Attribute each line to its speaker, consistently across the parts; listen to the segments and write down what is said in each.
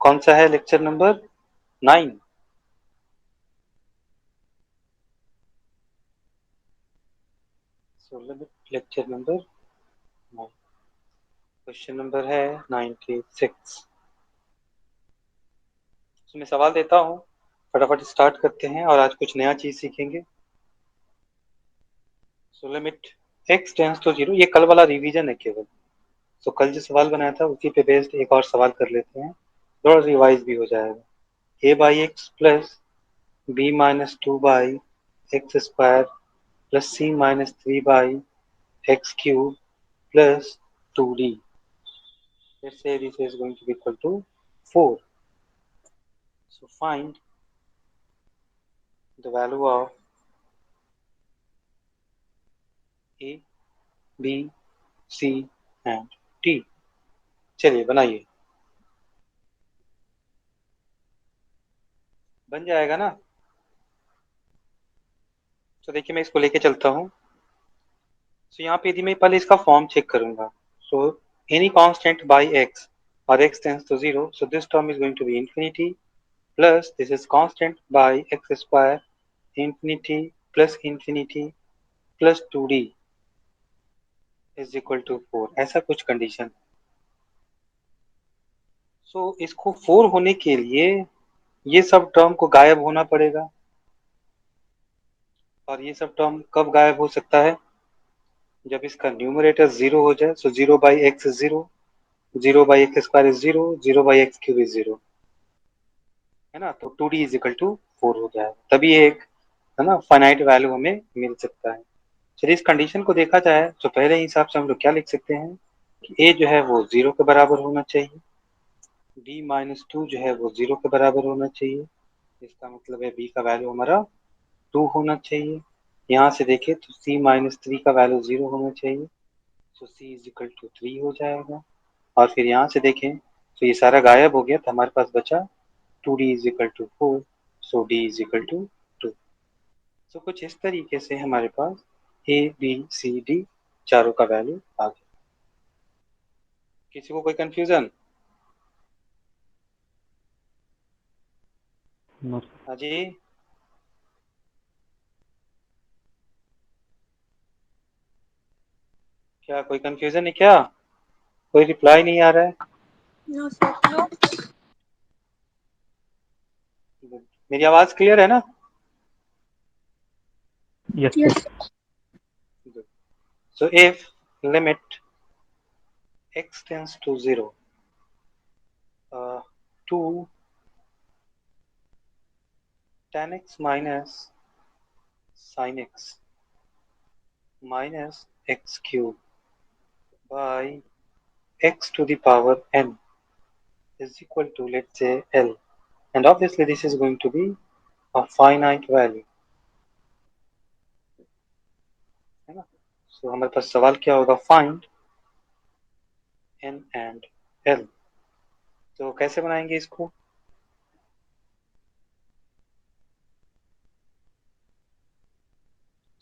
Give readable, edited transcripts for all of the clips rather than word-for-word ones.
Speaker 1: कौन सा है lecture number 9? Lecture number 9, question number है 96। तो मैं सवाल देता हूँ, फटाफट स्टार्ट करते हैं और आज कुछ नया चीज सीखेंगे। So limit x tends to 0, ये कल वाला रिवीजन है केवल। तो कल जो सवाल बनाया था उसी पे बेस्ड एक और सवाल कर लेते हैं, थोड़ा रिवाइज भी हो जाएगा। a by x plus b minus 2 by x square plus c minus 3 by x cube plus 2d। Let's say this is going to be equal to 4. So find the value of a, b, c and d। चलिए बनाइए, बन जाएगा ना। तो देखिए मैं इसको लेके चलता हूँ। तो यहाँ पे यदि मैं पहले इसका फॉर्म चेक करूंगा, so any constant by x or x tends to 0, so this term is going to be infinity plus this is constant by x square infinity plus infinity plus 2d is equal to 4, ऐसा कुछ condition. सो इसको 4 होने के लिए ये सब term को गायब होना पड़ेगा। और ये सब टर्म कब गायब हो सकता है? जब इसका न्यूमरेटर 0 हो जाए। सो 0 by x is 0, 0 by x square is 0, 0 by x cube is 0, है ना। तो 2d इज इक्वल टू 4 हो जाएगा, तभी एक है ना फाइनाइट वैल्यू हमें मिल सकता है। चलिए इस कंडीशन को देखा जाए तो पहले हिसाब से हम लोग क्या लिख सकते हैं कि a जो है वो 0 के बराबर होना चाहिए, b माइनस 2 जो है वो 0 के बराबर होना चाहिए। इसका मतलब है b का वैल्यू हमारा 2 होना चाहिए। यहाँ से देखें तो c माइनस 3 का वैल्यू 0 होना चाहिए, तो c इज इक्वल टू 3 हो जाएगा। और फिर यहाँ से देखें तो ये सारा गायब हो गया, तो हमारे पास बचा 2d is equal to 4, so d is equal to 2। तो कुछ इस तरीके से हमारे पास a b c d चारों का वैल्यू आ गया। किसी को कोई कंफ्यूजन? हाँ जी, क्या कोई कंफ्यूजन है क्या? कोई रिप्लाई नहीं आ रहा है।
Speaker 2: No sir.
Speaker 1: मेरी आवाज क्लियर है ना?
Speaker 2: Yes.
Speaker 1: So if limit x tends to 0, 2 tan x minus sin x minus x cube by x to the power n is equal to, let's say, L, and obviously this is going to be a finite value, है ना। So हमारे पास सवाल क्या होगा? Find n and L। तो कैसे बनाएंगे इसको?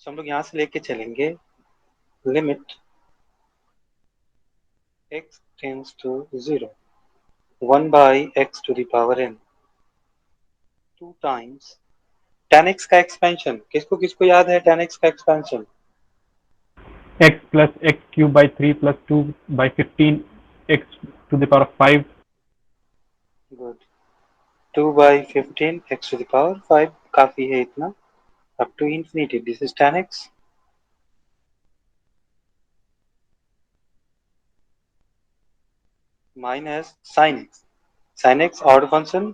Speaker 1: हम लोग यहाँ से लेके चलेंगे limit x tends to 0, 1 by x to the power n, 2 times tan x का एक्सपेंशन। किसको किसको याद है tan x का expansion?
Speaker 3: x plus x cube by 3 plus 2 by 15 x to the power of 5।
Speaker 1: Good, 2 by 15 x to the power 5, काफी है इतना। up to infinity, this is tan x minus sin x। sin x odd function,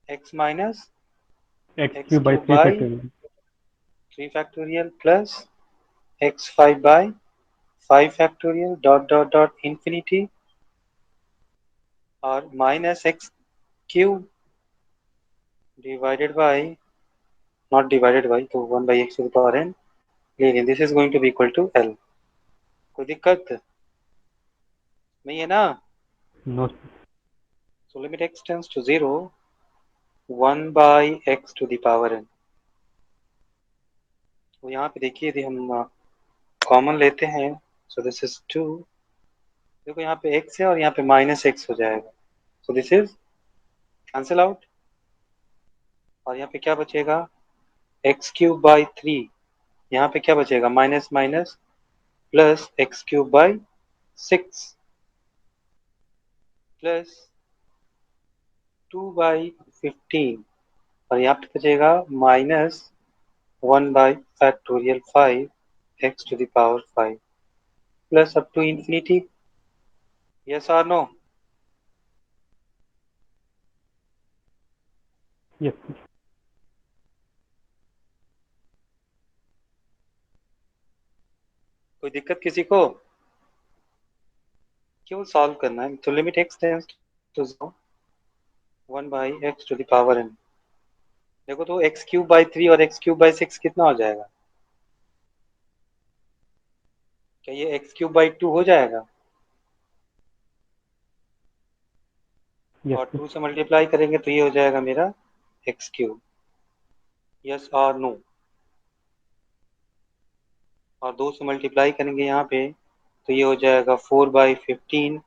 Speaker 1: x minus
Speaker 3: x
Speaker 1: x
Speaker 3: cube by
Speaker 1: cube
Speaker 3: 3
Speaker 1: by
Speaker 3: factorial
Speaker 1: 3 factorial plus x 5 by 5 factorial dot dot dot infinity, और minus x cube divided by, not divided by, तो 1 by x to the power n, लेकिन this is going to be equal to L। कोई दिक्कत नहीं है ना?
Speaker 3: no
Speaker 1: So limit x tends to 0, 1 by x to the power n। तो यहाँ पे देखिए यदि हम कॉमन लेते हैं, so this is 2, देखो यहाँ पे x है और यहाँ पे माइनस x हो जाएगा, so this is cancel out, और यहाँ पे क्या बचेगा, एक्स क्यूब बाई थ्री, यहाँ पे क्या बचेगा, minus minus plus x cube by six plus 2/15, और यहाँ पे बचेगा माइनस 1/फैक्टोरियल 5 x⁵ plus up to infinity. Yes और नो?
Speaker 3: Yes, sir.
Speaker 1: कोई दिक्कत किसी को? क्यों सॉल्व करना है, तो limit x tends to 1/x⁵n। देखो तो x³ बाई 3 और x³ बाई 6 कितना हो जाएगा, क्या ये x³ बाई 2 हो जाएगा?
Speaker 3: Yes,
Speaker 1: और
Speaker 3: sir.
Speaker 1: 2 से मल्टीप्लाई करेंगे तो ये हो जाएगा मेरा x³। यस और नो? और 2 से मल्टीप्लाई करेंगे यहाँ पे तो ये हो जाएगा 4/15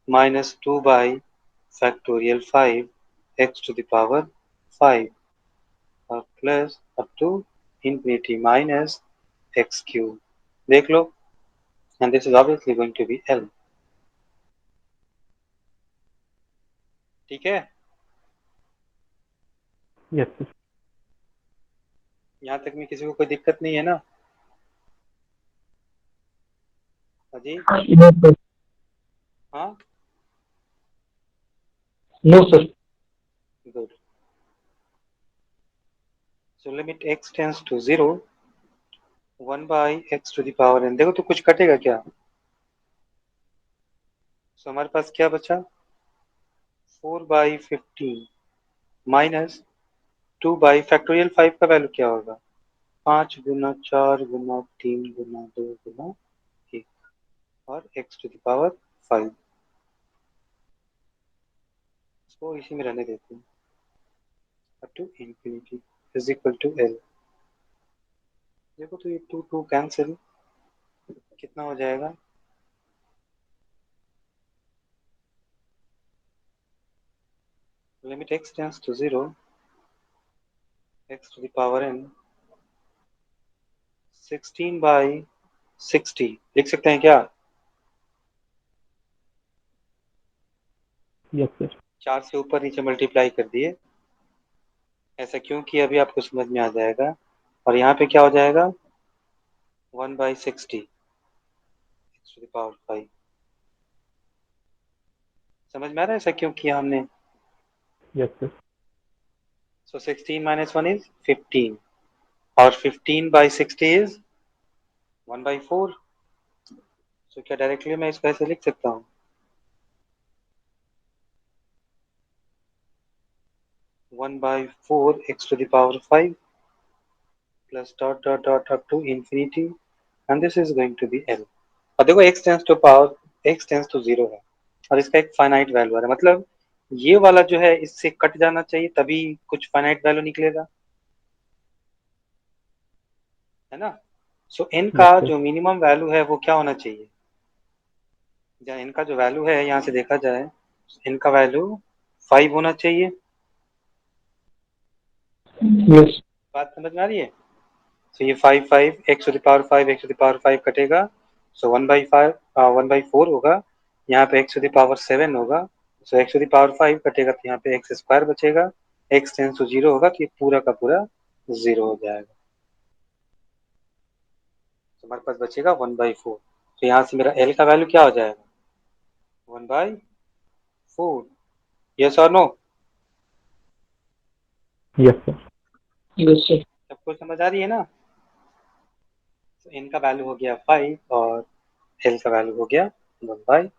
Speaker 1: माइनस 2/फैक्टोरियल 5 x⁵ और plus up to infinity minus x³। देख लो, and this is obviously going to be L। ठीक है,
Speaker 3: Yes, sir.
Speaker 1: यहाँ तक में किसी को कोई दिक्कत नहीं है ना? अजी
Speaker 2: No, sir.
Speaker 1: हाँ,
Speaker 2: No, sir.
Speaker 1: Good. So limit x tends to 0 1/x⁵n। देखो तो कुछ कटेगा क्या? सो हमारे पास क्या बचा, 4/15 माइनस 2/फैक्टोरियल 5 का वैल्यू क्या होगा, 5 गुना 4 गुना 3 गुना 2 गुना 1, और x⁵5। इसको इसी में रहने देते हैं, up to infinity is equal to L। देखो तो ये 2 2 कैंसिल, कितना हो जाएगा, limit x tends to 0 x⁵n 16/60 लिख सकते हैं क्या?
Speaker 3: Yes, sir.
Speaker 1: 4 से ऊपर नीचे मल्टीप्लाई कर दिए, ऐसा क्यों किया अभी आपको समझ में आ जाएगा। और यहाँ पे क्या हो जाएगा, 1/60 x⁵5। समझ में आ रहा है ऐसा क्यों किया हमने?
Speaker 3: Yes, sir.
Speaker 1: So 16 minus 1 is 15, और 15/60 इज 1/4। सो क्या डायरेक्टली मैं इसको ऐसे लिख सकता हूँ, 1/4 x⁵5 plus dot dot dot up to infinity, and this is going to be L। और देखो x टेंस टू 0 है, और इसका एक फाइनाइट वैल्यू है, मतलब ये वाला जो है इससे कट जाना चाहिए तभी कुछ फाइनाइट वैल्यू निकलेगा, है ना? सो n का
Speaker 3: Yes, sir.
Speaker 1: जो मिनिमम वैल्यू है वो क्या होना चाहिए, या n का जो वैल्यू है यहाँ से देखा जाए, n का वैल्यू 5 होना चाहिए।
Speaker 2: Yes.
Speaker 1: बात समझ में आ रही है? सो ये 5 5 x⁵5 कटेगा, सो 1/4 होगा, यहाँ पे x⁵7 होगा, सो x⁵5 कटेगा तो यहाँ पे x² बचेगा, x टेंस टू 0 होगा तो ये पूरा का पूरा 0 हो जाएगा, तो हमारे पास बचेगा 1/4। तो यहाँ से मेरा L का वैल्यू क्या हो जाएगा, 1/4। यस और no?
Speaker 3: Yes, sir.
Speaker 2: Yes, sir.
Speaker 1: सबको समझ आ रही है ना? तो n का वैल्यू हो गया 5 और L का वैल्यू हो गया 1/4।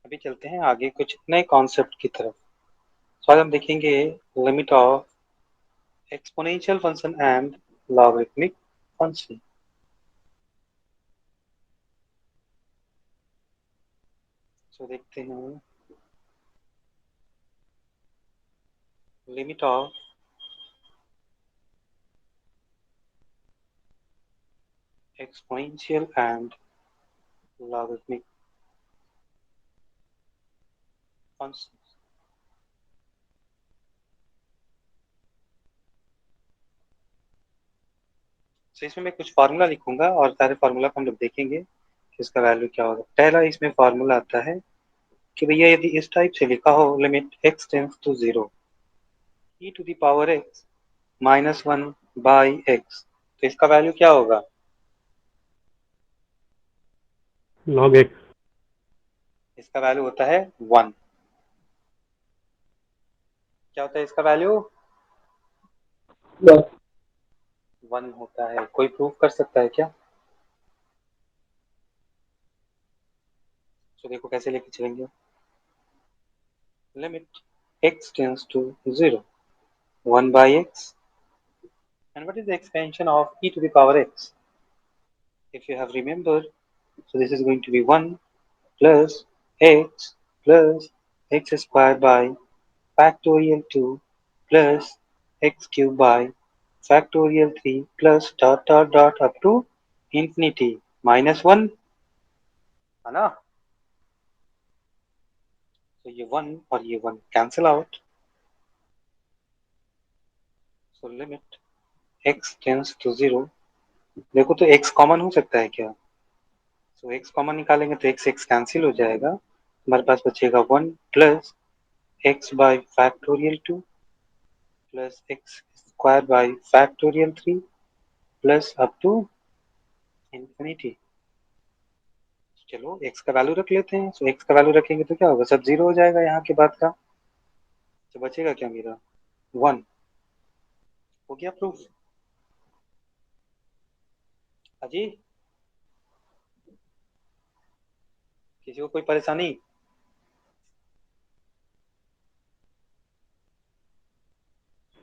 Speaker 1: अभी चलते हैं आगे कुछ नए कॉन्सेप्ट की तरफ। तो आज हम देखेंगे limit of exponential function and logarithmic function. तो देखते हैं limit of exponential and logarithmic constant. तो इसमें मैं कुछ फार्मूला लिखूंगा और सारे फार्मूला को हम लोग देखेंगे कि इसका वैल्यू क्या होगा। पहला इसमें फार्मूला आता है कि भैया यदि इस टाइप से लिखा हो limit x tends to 0 e to the power x minus 1 by x, तो इसका वैल्यू क्या होगा?
Speaker 3: log x।
Speaker 1: इसका वैल्यू होता है 1। क्या होता है इसका वैल्यू?
Speaker 2: Yes.
Speaker 1: 1 होता है। कोई प्रूफ कर सकता है क्या? तो देखो कैसे लेके चलेंगे। Limit x tends to 0 1 by x, and what is the expansion of e to the power x? If you have remembered, so this is going to be 1 plus x squared by factorial 2 plus x cubed by factorial 3 plus dot dot dot up to infinity minus 1, है ना? तो ये 1 और ये 1 cancel out. So limit x tends to 0, देखो तो x common हो सकता है क्या? सो x कॉमन निकालेंगे तो x कैंसिल हो जाएगा, हमारे पास बचेगा 1 plus x by factorial 2 plus x square by factorial 3 plus up to infinity। चलो x का वैल्यू रख लेते हैं। सो x का वैल्यू रखेंगे तो क्या होगा, सब जीरो हो जाएगा यहाँ के बाद का। तो बचेगा क्या मेरा 1। हो गया प्रूफ अजी? किसी को कोई परेशानी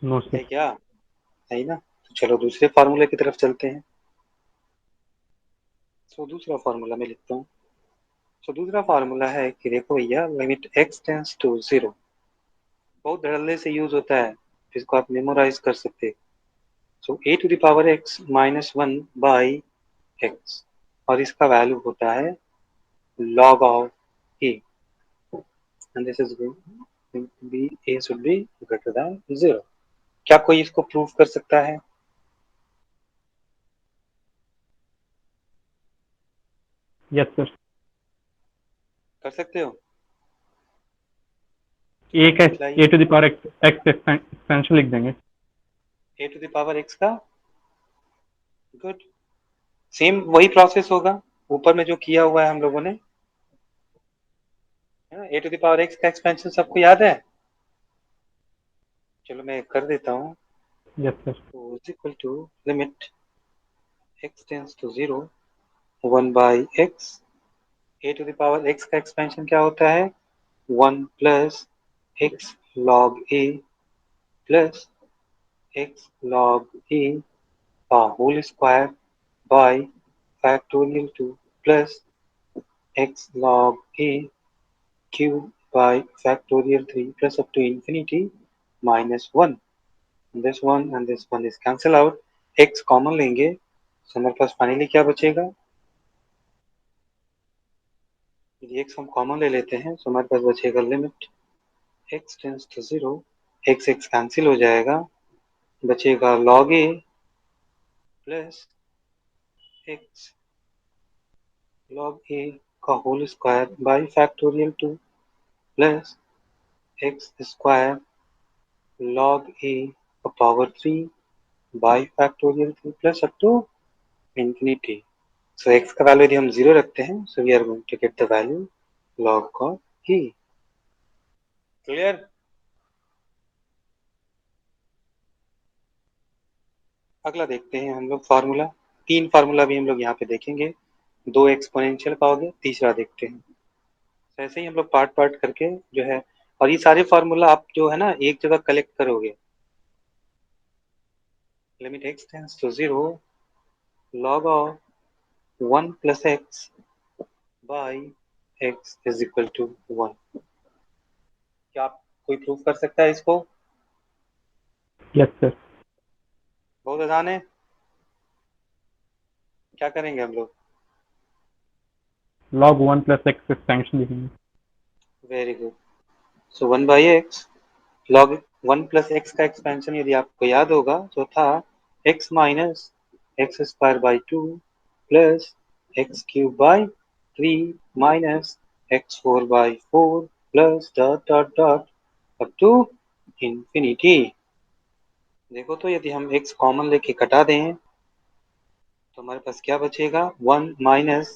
Speaker 3: नो सर।
Speaker 1: है क्या? है ना? तो चलो दूसरे फार्मूले की तरफ चलते हैं। सो दूसरा फार्मूला मैं लिखता हूँ। सो दूसरा फार्मूला है कि देखो भैया लिमिट x टेंड्स टू 0, बहुत धड़ल्ले से यूज होता है, इसको आप मेमोराइज कर सकते हैं। So a to the power x minus 1 by x, और इसका वैल्यू होता है log of a, and this is going to be a should be greater than 0। क्या कोई इसको प्रूव कर सकता है?
Speaker 3: Yes sir.
Speaker 1: कर सकते हो?
Speaker 3: a का
Speaker 1: बताइए।
Speaker 3: a to the power x expansion लिख देंगे।
Speaker 1: a to the power x का, गुड, सेम वही प्रोसेस होगा ऊपर में जो किया हुआ है हम लोगों ने, है ना? a to the power x का एक्सपेंशन सबको याद है? चलो मैं कर देता हूँ।
Speaker 3: Yes sir.
Speaker 1: तो is equal to limit x tends to 0 1 by x, a to the power x का एक्सपेंशन क्या होता है 1 plus x log a plus x log a का whole square by factorial 2 plus x log a cube by factorial 3 plus up to infinity minus 1। this one and this one is cancel out, x common लेंगे तो हमारे पास finally क्या बचेगा, यदि x हम common ले लेते हैं तो हमारे पास बचेगा limit x tends to 0, x cancel हो जाएगा, बचेगा log a plus x log a का whole square by factorial 2 plus x square log a का power 3 by factorial 3 plus up to infinity। So x का वैल्यू यदि हम 0 रखते हैं, so we are going to get the value log of e। Clear? अगला देखते हैं हम लोग फार्मूला। तीन फार्मूला भी हम लोग यहाँ पे देखेंगे, दो एक्सपोनेंशियल का हो गया, तीसरा देखते हैं। तो ऐसे ही हम लोग पार्ट पार्ट करके जो है, और ये सारे फार्मूला आप जो है ना एक जगह कलेक्ट करोगे। Limit x tends to 0 log of 1 plus x by x is equal to 1। क्या आप कोई प्रूफ कर सकता है इसको?
Speaker 3: Yes sir.
Speaker 1: बहुत आसान है। क्या करेंगे हम लोग?
Speaker 3: log 1 प्लस x एक्सपेंशन लिखेंगे।
Speaker 1: Very good. So 1/x log 1 plus x का एक्सपेंशन यदि आपको याद होगा तो था x minus x square by 2 plus x cube by 3 minus x4 by 4 plus dot dot dot up to infinity। देखो तो यदि हम x कॉमन लेके कटा दें तो हमारे पास क्या बचेगा 1 minus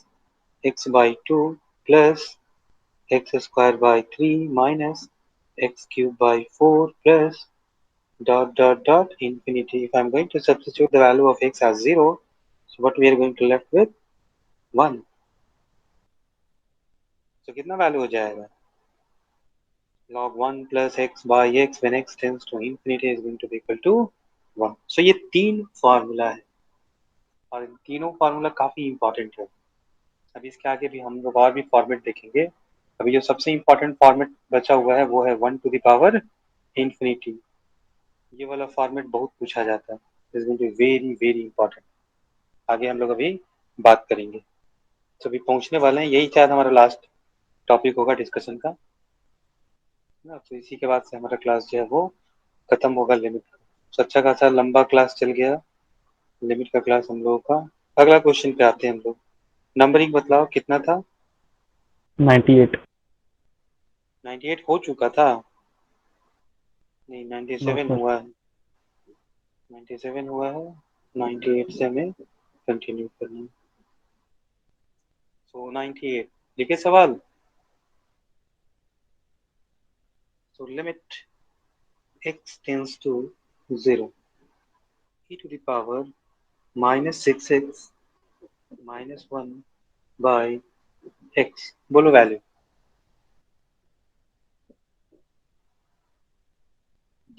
Speaker 1: x by 2 plus x square by 3 minus x cube by 4 plus dot dot dot infinity। If I'm going to substitute the value of x as 0, so what we are going to left with 1। so कितना value हो जाएगा log 1 plus x by x when x tends to infinity is going to be equal to 1। so ये तीन formula है और इन तीनों formula काफी important है। अभी इसके आगे भी हम लोग और भी फॉर्मेट देखेंगे। अभी जो सबसे इंपॉर्टेंट फॉर्मेट बचा हुआ है वो है 1 to the power infinity। ये वाला फॉर्मेट बहुत पूछा जाता है, is going to very very important. आगे हम लोग अभी बात करेंगे। तो अभी पहुंचने वाले हैं, यही शायद हमारा लास्ट टॉपिक होगा डिस्कशन का ना। तो इसी के बाद से हमारा क्लास जो है वो खत्म होगा लिमिट का। तो अच्छा खासा लंबा क्लास चल गया लिमिट का क्लास हम लोगों का। अगला क्वेश्चन पे आते हैं हम लोग। नंबरिंग बतलाओ कितना था
Speaker 3: 98।
Speaker 1: 98 हो चुका था नहीं
Speaker 3: नो
Speaker 1: 97
Speaker 3: सर।
Speaker 1: हुआ है 97 हुआ है 98 से हमें कंटिन्यू करना है। सो 98 लिखे सवाल। सो limit x tends to 0 e to the power minus 6x minus 1 by x। बोलो वैल्यू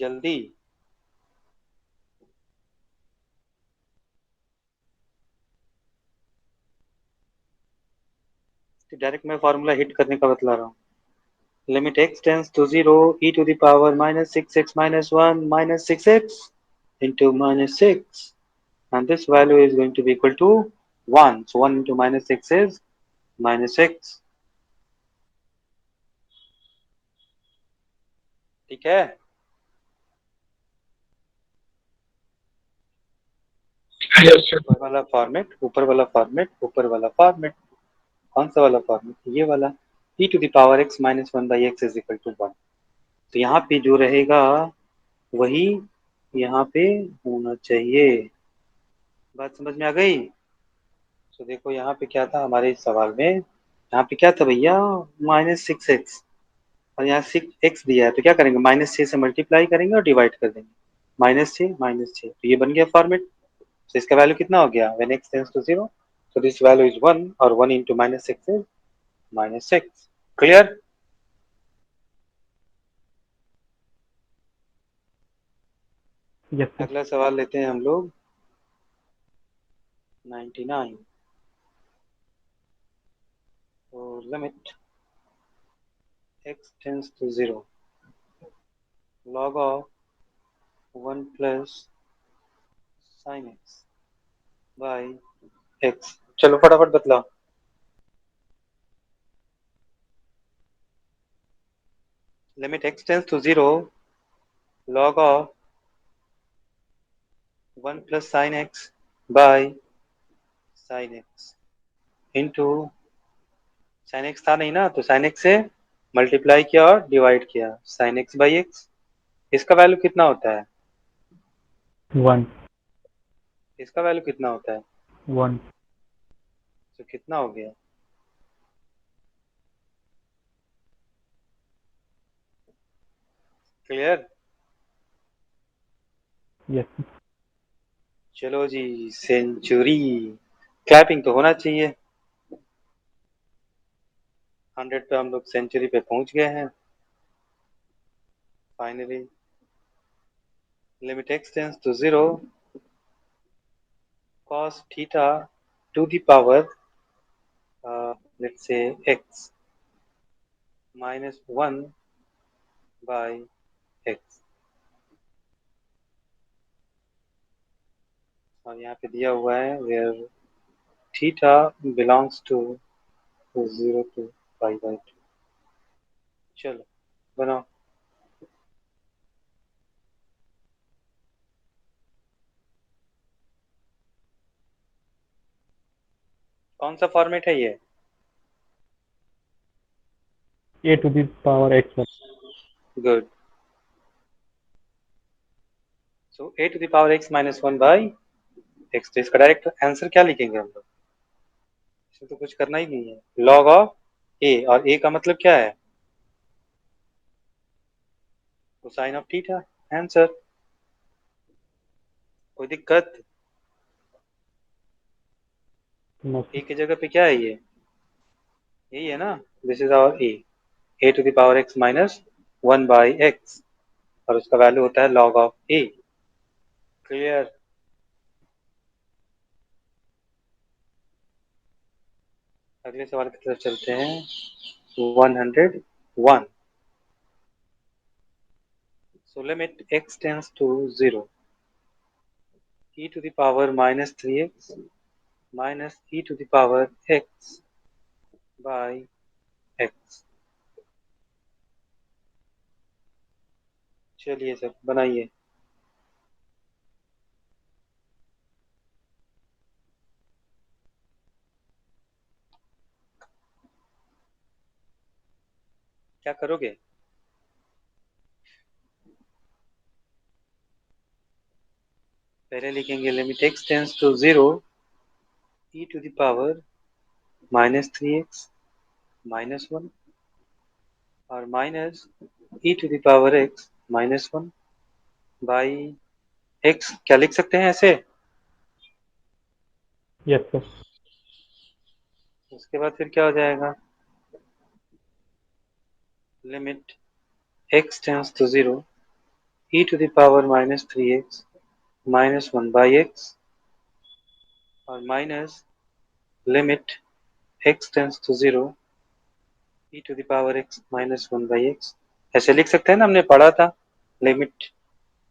Speaker 1: जल्दी। तो डायरेक्ट मैं फॉर्मूला हिट करने का बतला रहा हूँ। Limit x tends to 0 e to the power minus 6x minus 1 minus 6x into minus 6 and this value is going to be equal to 1। so 1 into minus 6 is minus 6। ठीक है
Speaker 2: Yes, sir.
Speaker 1: ऊपर वाला format ऊपर वाला format कौन सा वाला format ये वाला e to the power x minus 1 by x is equal to 1। तो यहाँ पे जो रहेगा वही यहाँ पे होना चाहिए। बात समझ में आ गई। तो देखो यहाँ पे क्या था हमारे इस सवाल में, यहाँ पे क्या था भैया -6x और यहाँ 6x दिया है तो क्या करेंगे -6 से मल्टीप्लाई करेंगे और डिवाइड कर देंगे। -6 तो ये बन गया फॉर्मेट। तो इसका वैल्यू कितना हो गया when x tends to 0 so this value is 1 और 1 into -6 is -6। Clear.
Speaker 3: Yes sir.
Speaker 1: अगला सवाल लेते हैं हम लोग 99। तो limit x tends to 0 log of 1 plus sin x by x। चलो फटाफट बतलाओ। Limit x tends to 0 log of 1 plus sin x by sin x into sin x था नहीं ना तो sin x से मल्टीप्लाई किया और डिवाइड किया sin x by x। इसका वैल्यू कितना होता है
Speaker 3: 1
Speaker 1: इसका वैल्यू कितना होता है
Speaker 3: 1।
Speaker 1: तो कितना हो गया क्लियर।
Speaker 3: यस।
Speaker 1: चलो जी सेंचुरी क्लैपिंग तो होना चाहिए। 100 पे हम लोग सेंचुरी पे पहुंच गए हैं finally. Limit x tends to 0 cos theta to the power let's say x minus 1 by x। और यहाँ पे दिया हुआ है where theta belongs to 0 to pi by 2। चलो बनाओ। कौन सा फॉर्मेट है ये?
Speaker 3: a to the power x.
Speaker 1: Good. So a to the power x minus 1 by x, तो इसका डायरेक्ट आंसर क्या लिखेंगे हम लोग? इसमें तो कुछ करना ही नहीं है, लॉग ऑफ a, और a का मतलब क्या है? Cosine of theta. आंसर। कोई दिक्कत?
Speaker 3: No,
Speaker 1: a की जगह पे क्या है ये? यही है ना, this is our a to the power x minus 1 by x, और उसका वैल्यू होता है log ऑफ a। क्लियर? अगले सवाल की तरफ चलते हैं। 101। So limit x tends to 0, e to the power minus 3x minus e to the power x by x। चलिए सर बनाइए। क्या करोगे? पहले लिखेंगे limit x tends to 0, e to the power minus 3x minus 1, और minus e to the power x minus 1 by x। क्या लिख सकते हैं ऐसे?
Speaker 3: yes sir.
Speaker 1: उसके बाद फिर क्या हो जाएगा? Limit x tends to 0, e to the power minus 3x minus 1 by x, और minus limit x tends to 0, e to the power x minus 1 by x। ऐसे लिख सकते हैं ना, हमने पढ़ा था। Limit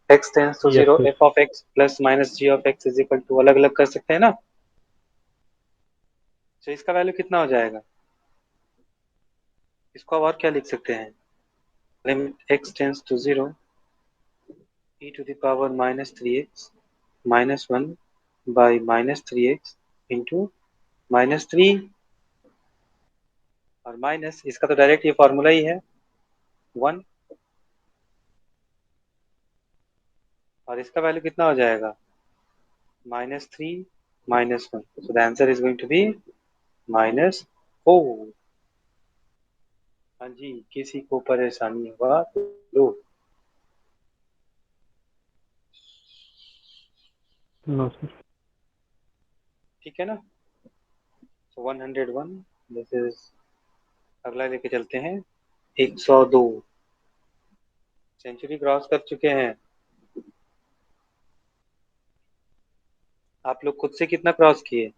Speaker 1: x tends to
Speaker 3: Yes
Speaker 1: 0
Speaker 3: sir.
Speaker 1: f of x plus minus g of x is equal to, अलग अलग कर सकते हैं ना। तो इसका वैल्यू कितना हो जाएगा? इसको अब और क्या लिख सकते हैं? Limit x tends to 0, e to the power minus 3x minus 1 by minus 3x into minus 3, और माइनस इसका तो डायरेक्ट ये फॉर्मूला ही है 1, और इसका वैल्यू कितना हो जाएगा? Minus 3 minus 1, so the answer is going to be minus 4। हाँ जी, किसी को परेशानी हुआ तो लो।
Speaker 3: No sir.
Speaker 1: ठीक है ना? तो 101, दिस इज। अगला लेके चलते हैं 102। सेंचुरी क्रॉस कर चुके हैं। आप लोग खुद से कितना क्रॉस किए?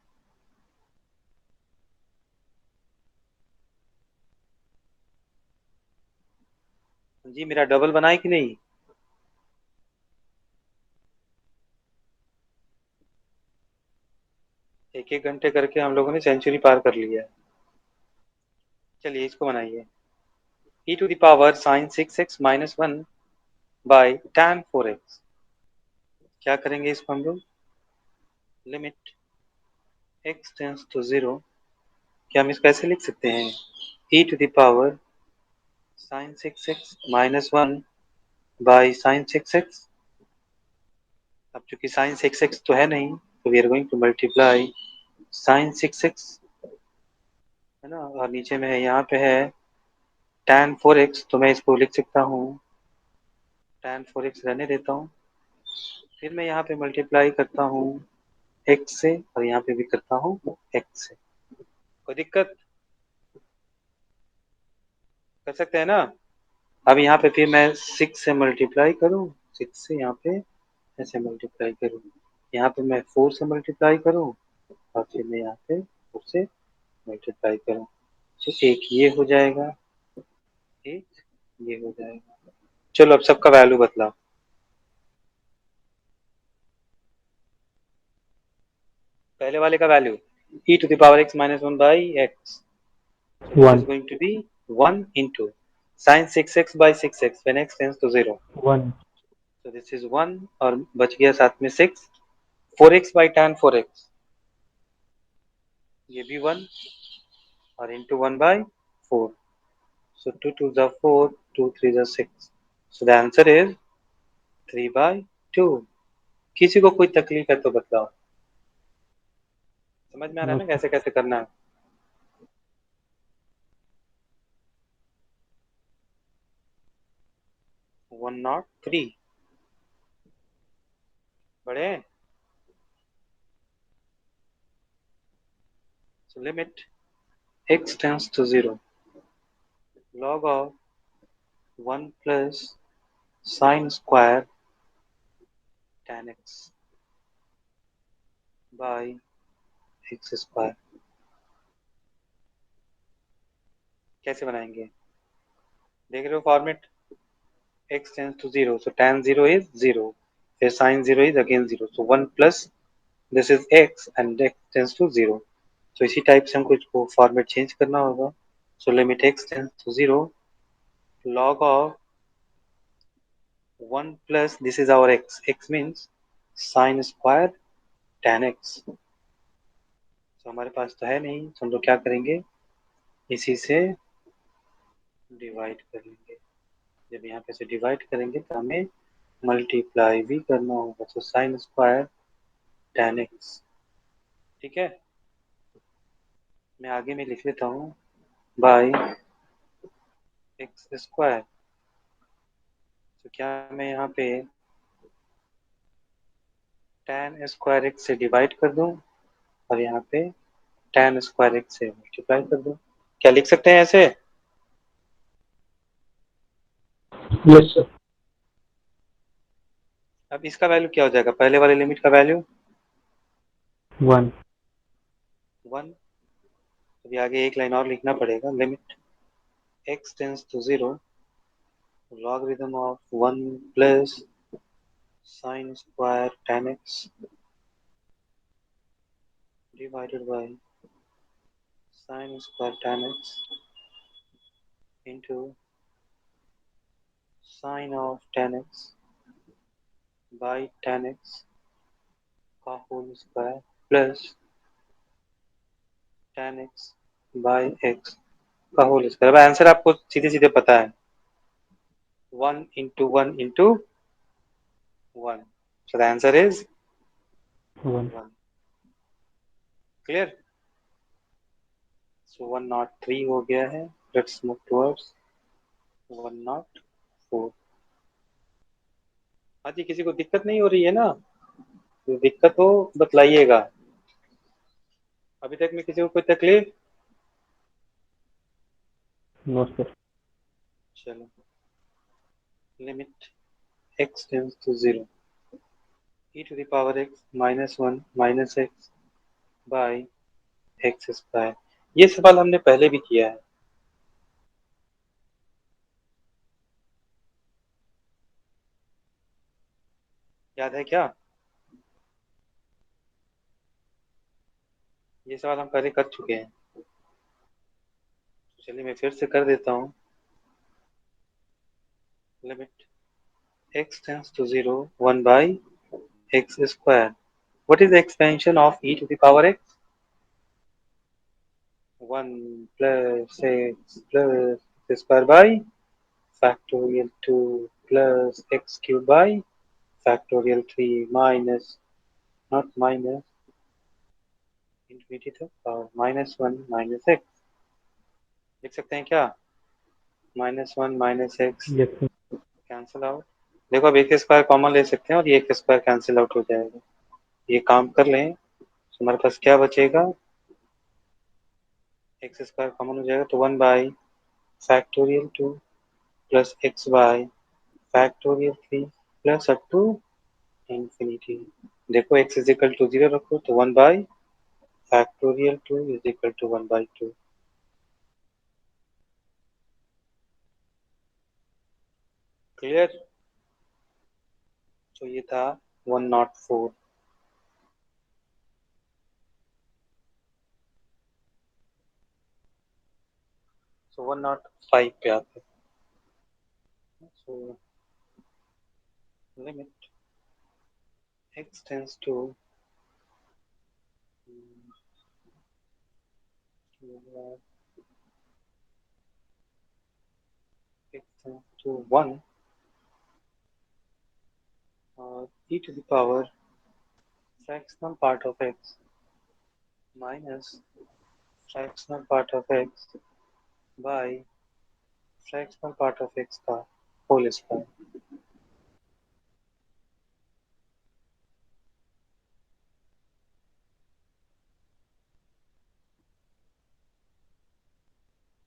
Speaker 1: जी, मेरा डबल बनाए कि नहीं? एक एक घंटे करके हम लोगों ने सेंचुरी पार कर लिया है। चलिए इसको बनाइए। e to the power sine 6x minus 1 by tan 4x। क्या करेंगे इसको हम लोग? लिमिट x टेंस टू 0, क्या हम इसको ऐसे लिख सकते हैं? e to the power sine 6x minus 1 by sine 6x। अब चूंकि साइन 6x तो है नहीं, तो we are going to multiply sine 6x, है ना, और नीचे में है, यहाँ पे है tan 4x, तो मैं इसको लिख सकता हूँ, tan 4x रहने देता हूँ। फिर मैं यहाँ पे मल्टीप्लाई करता हूँ x से, और यहाँ पे भी करता हूँ x से। कोई दिक्कत? कर सकते हैं ना? अब यहाँ पे फिर मैं 6 से मल्टीप्लाई करूँ, 6 से यहाँ पे ऐसे मल्टीप्लाई करूँ, यहाँ पे मैं 4 से मल्टीप्लाई करूँ, और फिर मैं यहाँ पे 4 से मल्टीप्लाई करूँ, तो एक ये हो जाएगा, एक ये हो जाएगा। चलो अब सबका वैल्यू बतलाओ। पहले वाले का value e to the power x minus 1 by x, so this is
Speaker 3: 1.
Speaker 1: going to be 1 into sin 6x by 6x when x tends to 0,
Speaker 3: 1.
Speaker 1: so this is 1, और बच गया साथ में 6, 4x by tan 4x, ये भी 1 और into 1/4. So 2 2s are 4, 2 3s are 6. So the answer is 3/2. किसी को कोई तकलीफ है तो बताओ. समझ में आ रहा है
Speaker 3: नो
Speaker 1: ना
Speaker 3: सर.
Speaker 1: कैसे कैसे करना है. 103 बड़े. So limit x tends to 0. Log of 1 plus sine square tan x by x square. कैसे बनाएंगे. देख रहे हो format. x tends to 0, so tan 0 is 0, फिर sin 0 is again 0, so 1 plus this is x and x tends to 0. So इसी type से हमको इसको फॉर्मेट चेंज करना होगा. So limit x tends to 0, log of 1 plus this is our x. X means sin square tan x. So हमारे पास तो है नहीं, तो हम लोग क्या करेंगे, इसी से डिवाइड करेंगे. जब यहाँ पे से डिवाइड करेंगे तो हमें मल्टीप्लाई भी करना होगा. तो साइन स्क्वायर tan x. ठीक है. मैं आगे में लिख लेता हूँ बाय एक्स स्क्वायर. तो क्या मैं यहाँ पे tan स्क्वायर एक्स से डिवाइड कर दूँ और यहाँ पे tan स्क्वायर एक्स से मल्टीप्लाई कर दूँ. क्या लिख सकते हैं ऐसे.
Speaker 2: Yes, sir.
Speaker 1: अब इसका वैल्यू क्या हो जाएगा, पहले वाले लिमिट का वैल्यू
Speaker 3: 1.
Speaker 1: 1. अभी आगे एक लाइन और लिखना पड़ेगा. Limit x tends to 0, logarithm of 1 plus sine square tan x divided by sine square tan x into sine of tan x by tan x का whole square plus tan x by x का whole square. अब answer आपको सीधे सीधे पता है. 1 into 1 into 1. So the answer is
Speaker 3: 1.
Speaker 1: 1. Clear? So 103 हो गया है. Let's move towards 104. हाँ जी, किसी को दिक्कत नहीं हो रही है ना. तो दिक्कत हो बतलाइएगा. अभी तक में किसी को कोई तकलीफ.
Speaker 3: No sir.
Speaker 1: चलो. Limit x tends to 0, e to the power x minus 1 minus x by x square. ये सवाल हमने पहले भी किया है. याद है क्या. ये सवाल हम पहले कर चुके हैं. चलिए मैं फिर से कर देता हूँ. Limit x tends to 0, 1 by x square. What is the expansion of e to the power x? 1 plus x plus x square by factorial 2 plus x cube by factorial 3 minus, not minus, infinity तक और minus 1 minus x. लिख सकते हैं क्या. minus 1 minus x
Speaker 3: yes sir.
Speaker 1: Cancel out. देखो अब एक square common ले सकते हैं और ये एक स्क्वायर कैंसिल आउट हो जाएगा. ये काम कर लें तो हमारे पास क्या बचेगा. एक्स स्क्वायर कॉमन हो जाएगा तो 1 by factorial 2 plus x by factorial 3 plus up to infinity. देखो एक्स इज इक्वल टू 0 रखो तो 1 by factorial 2 is equal to 1/2. Clear. तो ये था 104. सो 105 पे आते हैं. So limit x tends to x tends to 1 e to the power fractional part of x minus fractional part of x by fractional part of x का whole square।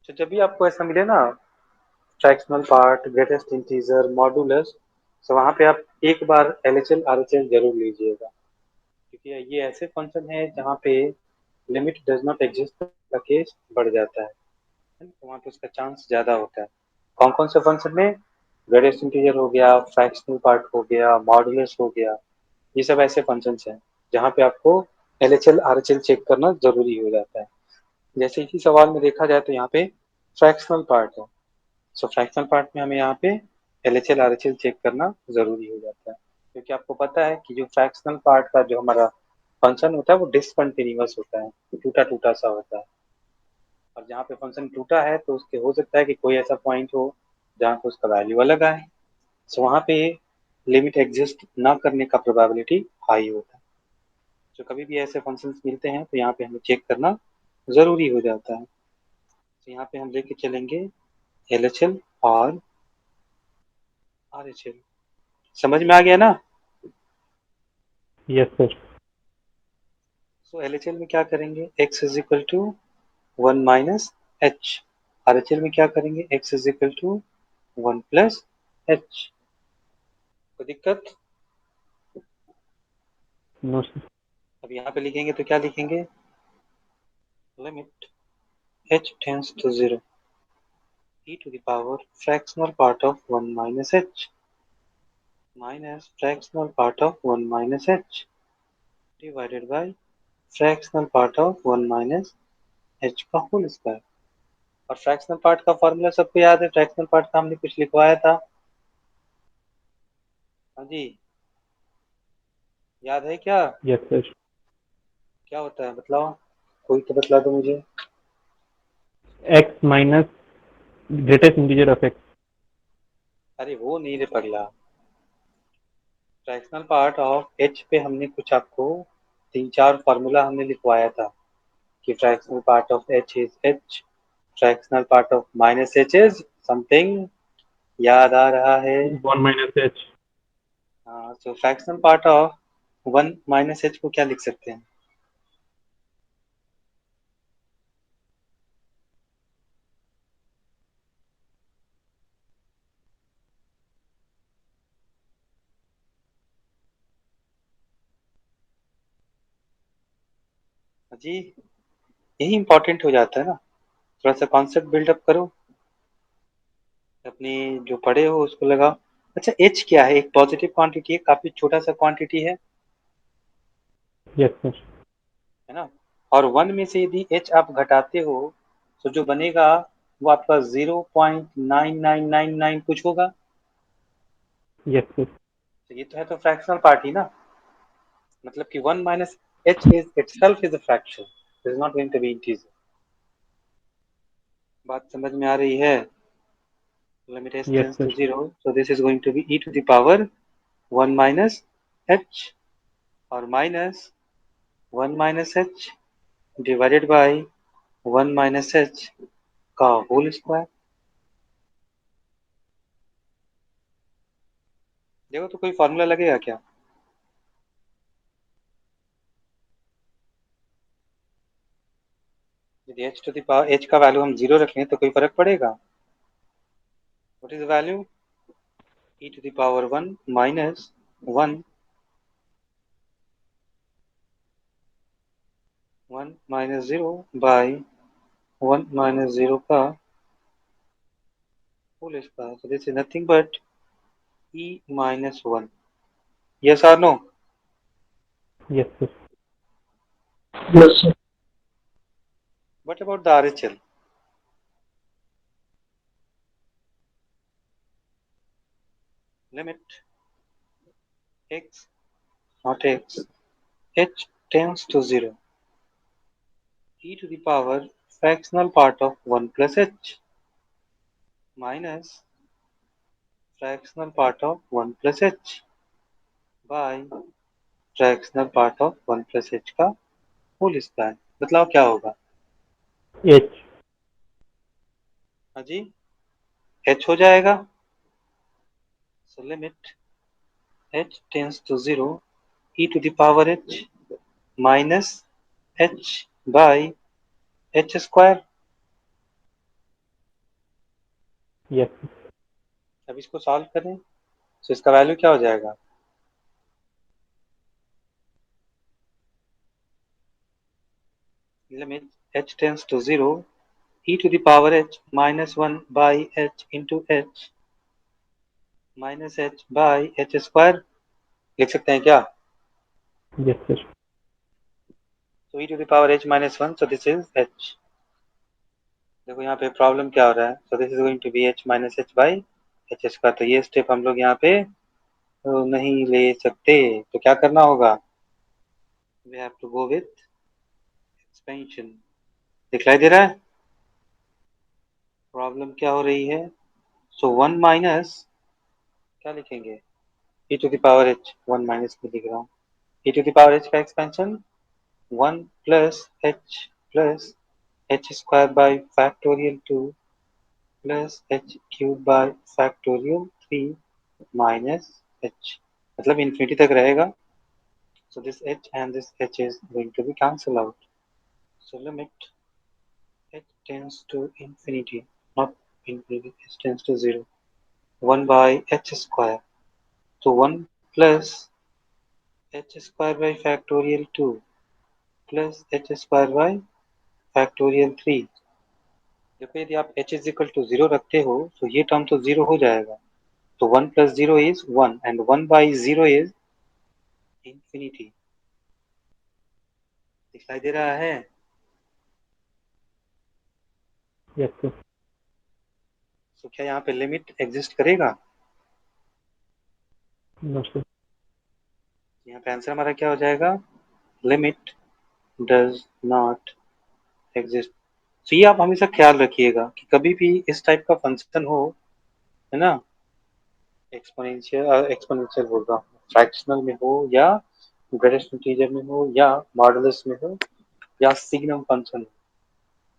Speaker 1: तो जब भी आपको ऐसा मिले ना, fractional part, greatest integer, modulus, तो वहां पे आप एक बार एलएचएल आरएचएल जरूर लीजिएगा, क्योंकि ये ऐसे फंक्शन है जहाँ पे लिमिट डज नॉट एग्जिस्ट का केस बढ़ जाता है, तो वहाँ पे उसका चांस ज्यादा होता है। कौन कौन से फंक्शन में? ग्रेटेस्ट इंटीजर हो गया, फ्रैक्शनल पार्ट हो गया, मॉडुलस हो गया, ये सब ऐसे फंक्शन हैं जहाँ पे आपको एलएचएल आरएचएल चेक करना जरूरी हो जाता है। जैसे इसी सवाल में देखा जाए तो यहाँ पे फ्रैक्शनल पार्ट है, सो फ्रैक्शनल पार्ट में हमें यहाँ पे एलएचएल आरएचएल चेक करना जरूरी हो जाता है, क्योंकि आपको पता है कि जो फ्रैक्शनल पार्ट का जो हमारा फंक्शन होता है वो डिसकंटिन्यूअस होता है, टूटा टूटा सा होता है। और जहाँ पे फंक्शन टूटा है तो उसके हो सकता है कि कोई ऐसा पॉइंट हो जहाँ पे उसका वैल्यू अलग आए, सो वहाँ पे लिमिट एग्जिस्ट ना करने का प्रोबेबिलिटी हाई होता है। तो कभी भी ऐसे फंक्शंस मिलते हैं तो यहाँ पे हमें चेक करना जरूरी हो जाता है। तो यहाँ पे हम लेके चलेंगे एलएचएल और आरएचएल। समझ में आ गया ना?
Speaker 3: Yes, sir.
Speaker 1: सो एलएचएल में क्या करेंगे? x is equal to 1 minus h. RHL में क्या करेंगे? x is equal to 1 plus h. कोई दिक्कत?
Speaker 3: No, sir.
Speaker 1: अब यहाँ पे लिखेंगे तो क्या लिखेंगे? Limit h tends to 0 e to the power fractional part of 1 minus h minus fractional part of 1 minus h divided by fractional part of 1 minus h का होल स्क्वायर। और फ्रैक्शनल पार्ट का फॉर्मूला सबको याद है? Fractional part का हमने कुछ लिखवाया था। हाँ जी, याद है क्या?
Speaker 3: Yes, sir.
Speaker 1: क्या होता है बतलाओ, कोई तो बतला दो मुझे।
Speaker 3: X minus greatest integer of x.
Speaker 1: अरे वो नहीं रे पगला, फ्रैक्शनल पार्ट ऑफ एच पे हमने कुछ आपको तीन चार फॉर्मूला हमने लिखवाया था कि fractional part of H is H, fractional part of minus h is something, याद आ रहा है?
Speaker 3: 1 minus h.
Speaker 1: हाँ, तो fractional part of 1 minus H को क्या लिख सकते हैं? जी, यही इंपॉर्टेंट हो जाता है ना, थोड़ा सा कॉन्सेप्ट बिल्डअप करो, अपनी जो पढ़े हो उसको लगाओ। अच्छा, एच क्या है? एक पॉजिटिव क्वांटिटी है, काफी छोटा सा क्वांटिटी
Speaker 3: Yes, sir.
Speaker 1: है ना? और 1 में से यदि एच आप घटाते हो तो जो बनेगा वो आपका 0.9999 कुछ होगा।
Speaker 3: Yes, sir.
Speaker 1: तो ये तो है तो फ्रैक्शनल पार्ट ही ना, मतलब कि 1 minus h is itself is a fraction, is not going to be integer. बात समझ में आ रही है? Limit as
Speaker 3: Yes,
Speaker 1: tends
Speaker 3: sir.
Speaker 1: To 0, so this is going to be e to the power 1 minus h और minus 1 minus h divided by 1 minus h का whole square. देखो तो कोई फॉर्मूला लगेगा क्या? यदि h to the power h का value हम 0 रखें तो कोई फर्क पड़ेगा? What is the value? e to the power 1 minus 1 1 minus 0 by 1 minus 0 का whole square, so this is nothing but e minus 1। yes or no?
Speaker 3: Yes, sir.
Speaker 2: Yes, sir.
Speaker 1: what about the RHL? limit x not x h tends to 0 e to the power fractional part of 1 plus h minus fractional part of 1 plus h by fractional part of 1 plus h का whole square. बतलाओ क्या होगा?
Speaker 3: h।
Speaker 1: हाँ जी, h हो जाएगा। So limit h tends to 0 e to the power h minus h by h square।
Speaker 3: yes
Speaker 1: अब इसको solve करें तो इसका वैल्यू क्या हो जाएगा? limit h tends to 0 e to the power h minus 1 by h into h minus h by h square लिख सकते हैं क्या?
Speaker 3: yes sir
Speaker 1: तो e to the power h minus 1, so this is h। देखो यहाँ पे problem क्या हो रहा है, so this is going to be h minus h by h square। तो ये स्टेप हम लोग यहाँ पे नहीं ले सकते, तो क्या करना होगा? we have to go with expansion। दिखलाई दे रहा है प्रॉब्लम क्या हो रही है? सो 1 माइनस क्या लिखेंगे? e to the power h, 1 minus में लिख रहा हूँ। e to the power h का expansion 1 plus h square by factorial 2 plus h cube by factorial 3 minus h, मतलब इन्फिनिटी तक रहेगा। So this h and this h is going to be cancelled out। So limit h tends to infinity, not infinity, h tends to 0, 1 by h square। So 1 plus h square by factorial 2 plus h square by factorial 3। देखो यदि आप h is equal to 0 रखते हो तो ये term तो 0 हो जाएगा। तो 1 plus 0 is 1 and 1 by 0 is infinity। दिखाई दे रहा है?
Speaker 3: yes sir
Speaker 1: तो क्या यहाँ पे लिमिट एग्जिस्ट करेगा?
Speaker 3: no sir
Speaker 1: यहाँ पे आंसर हमारा क्या हो जाएगा? Limit does not exist. तो ये आप हमेशा ख्याल रखिएगा कि कभी भी इस टाइप का फंक्शन हो, है ना, एक्सपोनेंशियल बोल रहा हूँ, फ्रैक्शनल में हो या ग्रेटेस्ट इंटीजर में हो या मॉडुलस में हो या सिग्नम फंक्शन हो,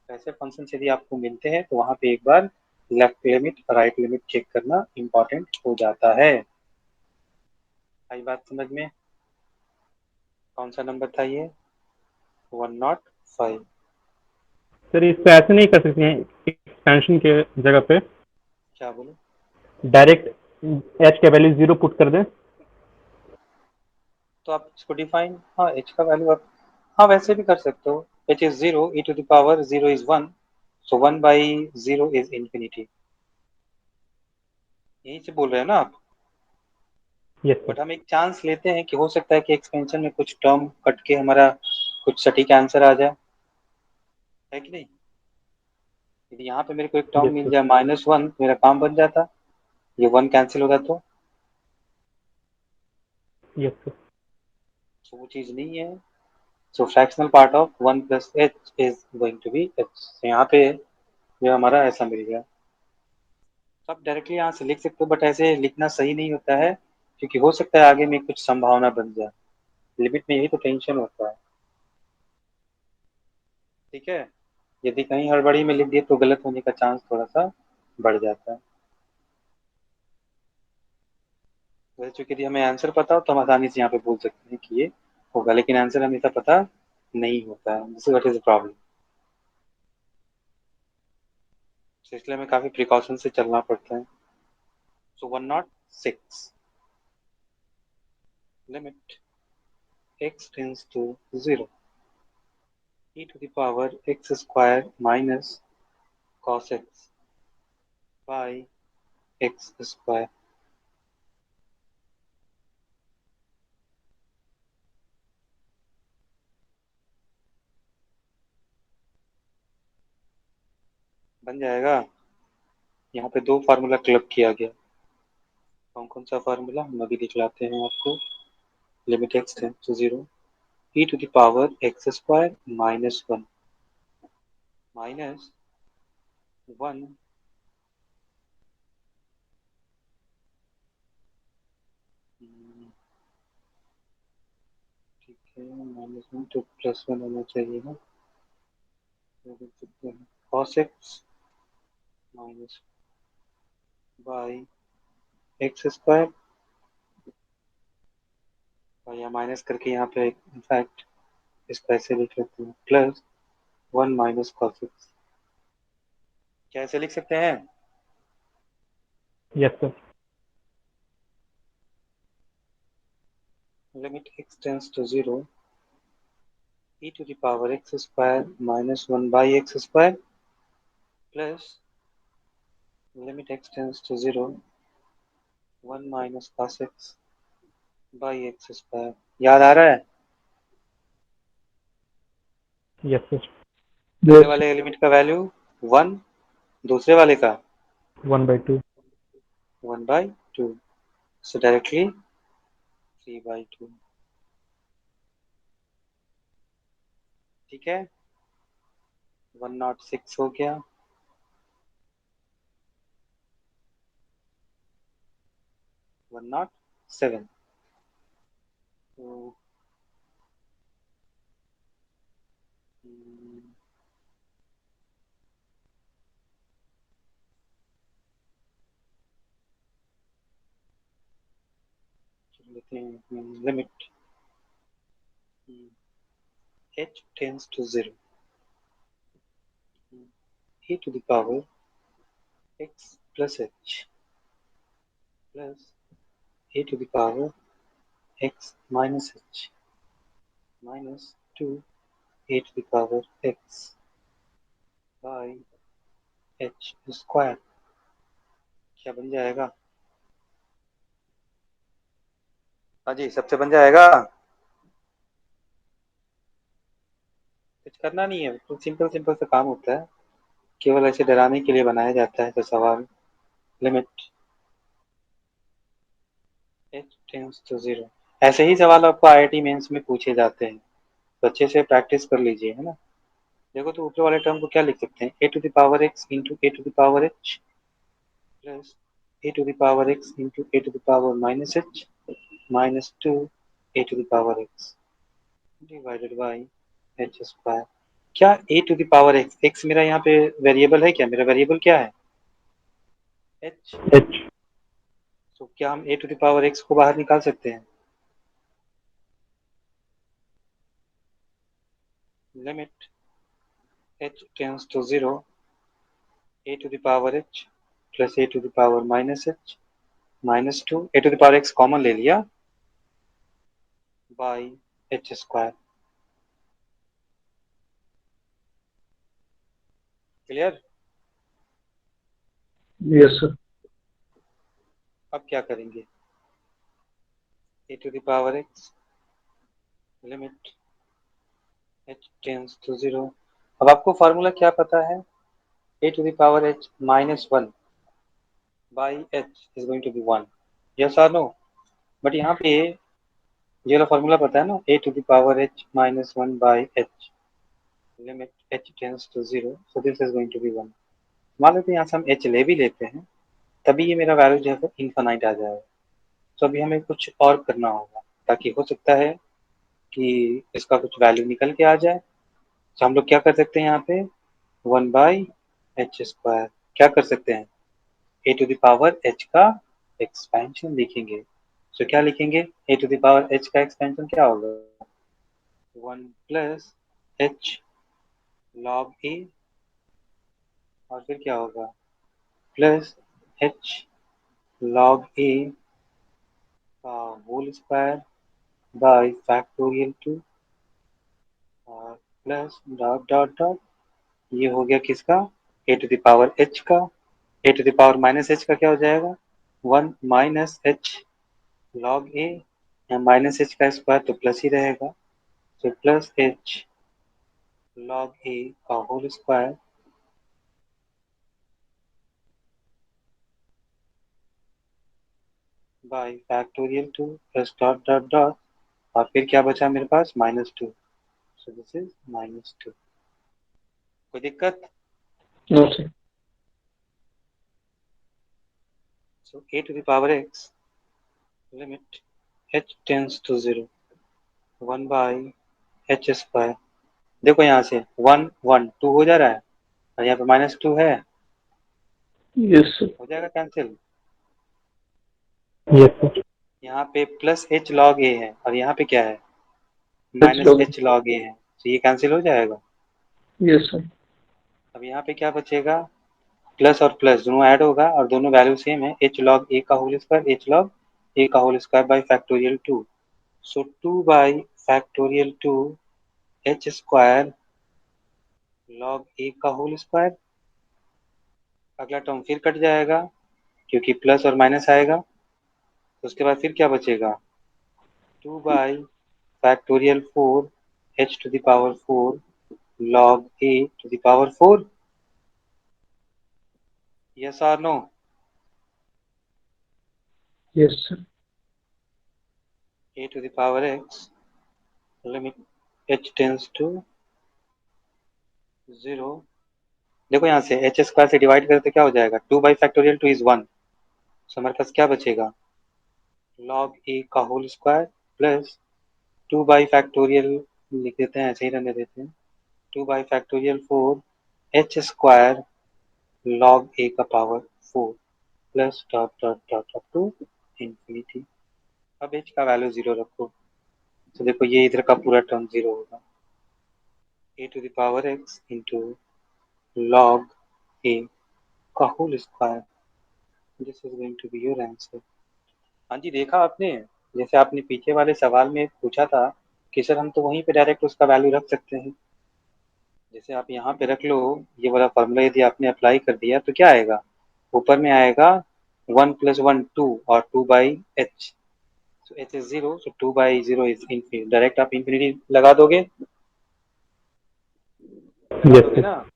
Speaker 1: ऐसे फंक्शन यदि आपको मिलते हैं तो वहां पे एक बार लेफ्ट लिमिट और राइट लिमिट चेक करना इंपॉर्टेंट हो जाता है। आई बात समझ में? कौन सा नंबर था ये? 105।
Speaker 3: सर इसको ऐसे नहीं कर सकते हैं एक्सपेंशन के जगह पे
Speaker 1: क्या बोलो?
Speaker 3: डायरेक्ट h का वैल्यू 0 पुट कर दें?
Speaker 1: तो आप इसको डिफाइन, हाँ h का वैल्यू आप, हाँ वैसे भी कर सकते हो। h is 0, e to the power 0 is 1, so 1 by 0 is infinity. यही से बोल रहे हैं ना आप?
Speaker 3: yes sir
Speaker 1: बट हम एक चांस लेते हैं कि हो सकता है कि एक्सपेंशन में कुछ टर्म कट के हमारा कुछ सटीक आंसर आ जाए, है कि नहीं? यदि यहाँ पे मेरे को एक टर्म
Speaker 3: yes
Speaker 1: मिल
Speaker 3: sir
Speaker 1: जाए -1, मेरा काम बन जाता। ये 1 कैंसिल होगा
Speaker 3: yes sir
Speaker 1: तो वो चीज नहीं है। So fractional part of 1 plus h is going to be h. यहाँ पे जो हमारा ऐसा मिल गया। तो आप डायरेक्टली यहाँ से लिख सकते हो, बट ऐसे लिखना सही नहीं होता है क्योंकि हो सकता है आगे में कुछ संभावना बन जाए। लिमिट में यही तो टेंशन होता है। ठीक है, यदि कहीं हड़बड़ी में लिख दिए तो गलत होने का चांस थोड़ा सा बढ़ जाता है। वैसे चूंकि यदि हमें आंसर पता हो तो हम आसानी से यहाँ पे बोल सकते हैं कि ये होगा, लेकिन आंसर हमेशा पता नहीं होता है। This is what is the problem. इसलिए हमें काफी प्रिकॉशन से चलना पड़ता है। सो 106 limit x tends to 0 e to the power x square minus cos x by x square। बन जाएगा। यहाँ पे दो फार्मूला क्लब किया गया। कौन कौन सा फार्मूला हम अभी दिखलाते हैं आपको। Limit x tends to 0 e to the power x square minus 1 minus 1 ठीक है, -1 तो +1 होना चाहिए ना, देख सकते हैं cos x minus by x square, और यहाँ माइनस करके यहाँ पे इनफैक्ट इसको ऐसे लिख लेते हैं +1 माइनस cos x। कैसे लिख सकते हैं?
Speaker 3: Yes, sir.
Speaker 1: Limit x tends to 0 e to the power x square minus 1 by x square plus limit x tends to 0 1 minus cos x by x square। याद आ रहा है?
Speaker 3: Yes, sir.
Speaker 1: पहले
Speaker 2: Yes.
Speaker 1: वाले element का value 1, दूसरे वाले का
Speaker 3: 1/2.
Speaker 1: 1/2, so directly 3/2। ठीक है, 106 हो गया। 107 तो लेते हैं limit h tends to 0 e to the power x plus h plus e to the power x minus h minus 2 e to the power x by h square. क्या बन जाएगा? हाँ जी, सबसे बन जाएगा। कुछ करना नहीं है, तो सिंपल सिंपल सा काम होता है, केवल ऐसे डराने के लिए बनाया जाता है तो सवाल। लिमिट h टेंड्स टू 0, ऐसे ही सवाल आपको आईआईटी मेंस में पूछे जाते हैं, तो अच्छे से प्रैक्टिस कर लीजिए, है ना। देखो तो ऊपर वाले टर्म को क्या लिख सकते हैं, a to the power x into a to the power h plus a to the power x into a to the power minus h minus 2 a to the power x divided by h square. क्या a to the power x, x मेरा यहाँ पे variable है, क्या मेरा variable क्या है? h।
Speaker 3: H.
Speaker 1: तो क्या हम a to the power x को बाहर निकाल सकते हैं? Limit h tends to 0 a to the power h plus a to the power minus h minus 2 a to the power x common ले लिया by h square. Clear?
Speaker 2: Yes, sir.
Speaker 1: अब क्या करेंगे? a to the power x limit h tends to 0। अब आपको formula क्या पता है? a to the power h minus 1 by h is going to be 1, yes और नो? बट यहाँ पे ये वाला फार्मूला पता है ना, a to the power h minus 1 by h limit h tends to 0, so this is going to be 1। मान लेते हैं यहाँ से हम h ले भी लेते हैं, तभी ये मेरा वैल्यू जो है इनफाइनाइट आ जाएगा। तो अभी हमें कुछ और करना होगा, ताकि हो सकता है कि इसका कुछ वैल्यू निकल के आ जाए। तो हम लोग क्या कर सकते हैं यहाँ पे, 1/h² क्या कर सकते हैं, ए टू द पावर h का एक्सपेंशन लिखेंगे। तो क्या लिखेंगे, ए टू द पावर h का एक्सपेंशन क्या होगा, 1 प्लस h लॉग ए, और फिर क्या होगा, प्लस h लॉग ए का होल स्क्वायर बाई फैक्टोरियल 2, और प्लस डॉट डॉट डॉट, ये हो गया किसका, a to the power h का। A to the power minus h का क्या हो जाएगा, 1 minus h log a, minus h का स्क्वायर तो प्लस ही रहेगा, तो प्लस h लॉग ए का whole square by factorial 2 plus dot dot dot, और फिर क्या बचा मेरे पास, -2, सो दिस इज -2। कोई दिक्कत?
Speaker 2: No, sir.
Speaker 1: So a to the power x limit h tends to 0 1 by h square. देखो यहाँ से 1 1 2 हो जा रहा है और यहाँ पे -2 है,
Speaker 2: Yes, sir.
Speaker 1: हो जाएगा कैंसिल।
Speaker 3: Yes, sir.
Speaker 1: यहाँ पे प्लस h log a है और यहाँ पे क्या है,
Speaker 2: H
Speaker 1: minus
Speaker 2: log.
Speaker 1: h log a है, तो ये कैंसिल हो जाएगा।
Speaker 2: Yes, sir.
Speaker 1: अब यहाँ पे क्या बचेगा, प्लस और प्लस दोनों ऐड होगा और दोनों वैल्यू सेम है, h log a का whole square h log a का whole square by factorial 2। So 2 by factorial 2 h square log a का होल स्क्वायर। अगला टर्म फिर कट जाएगा क्योंकि प्लस और माइनस आएगा, तो उसके बाद फिर क्या बचेगा, 2 by factorial 4 h to the power 4 log a to the power 4। Yes और no?
Speaker 2: Yes, sir.
Speaker 1: a to the power x limit h tends to 0। देखो यहाँ से एच स्क्वायर से डिवाइड करें तो क्या हो जाएगा, 2 बाई फैक्टोरियल 2 इज 1, तो हमारे पास क्या बचेगा, log a का whole square plus 2 by factorial, लिख देते हैं ऐसे ही रहने देते हैं, 2 by factorial 4 h square log a का power 4 plus dot dot dot up to infinity. अब h का वैल्यू 0 रखो, तो देखो ये इधर का पूरा टर्म 0 होगा, a to the power x into log a का whole square. This is going to be your answer. हाँ जी, देखा आपने, जैसे आपने पीछे वाले सवाल में पूछा था कि सर हम तो वहीं पे डायरेक्ट उसका वैल्यू रख सकते हैं, जैसे आप यहाँ पे रख लो, ये वाला फॉर्मूला यदि आपने अप्लाई कर दिया तो क्या आएगा, ऊपर में आएगा 1 + 1 2 और 2 by H, so H is 0, so 2 by 0 is infinity, direct आप इन्फिनिटी लगा दोगे, लगा
Speaker 3: Yes,
Speaker 1: दोगे
Speaker 3: sir.
Speaker 1: ना।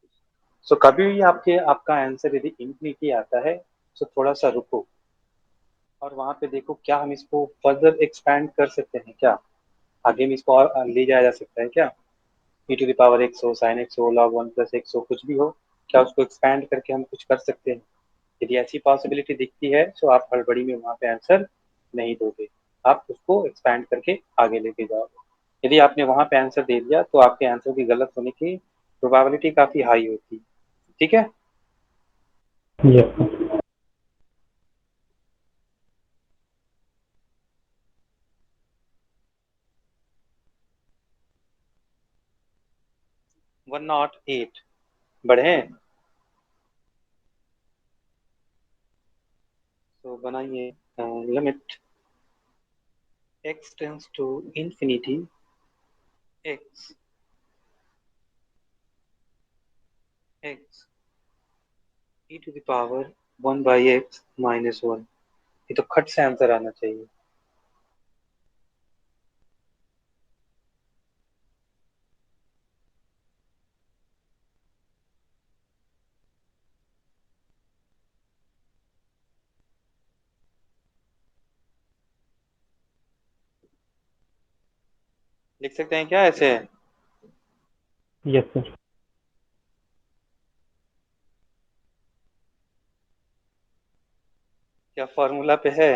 Speaker 1: सो कभी भी आपका आंसर यदि इन्फिनिटी आता है तो थोड़ा सा रुको और वहां पे देखो क्या हम इसको फर्दर एक्सपैंड कर सकते हैं क्या, आगे में इसको और ले जाया जा सकता है क्या, e to the power x हो, sin x हो, log 1 + x हो, कुछ भी हो, क्या उसको एक्सपैंड करके हम कुछ कर सकते हैं। यदि ऐसी पॉसिबिलिटी दिखती है तो आप हड़बड़ी में वहां पे आंसर नहीं दोगे, आप उसको एक्सपैंड करके आगे लेके जाओगे। यदि आपने वहां पे आंसर दे दिया तो आपके आंसर की गलत होने की प्रोबेबिलिटी काफी हाई होती है, ठीक है।
Speaker 3: Yes, sir.
Speaker 1: 108 बढ़े, तो बनाइए limit x tends to infinity x x e to the power 1 by x -1। ये तो खट से आंसर आना चाहिए। लिख सकते हैं क्या ऐसे,
Speaker 3: Yes, sir.
Speaker 1: क्या फॉर्मूला पे है,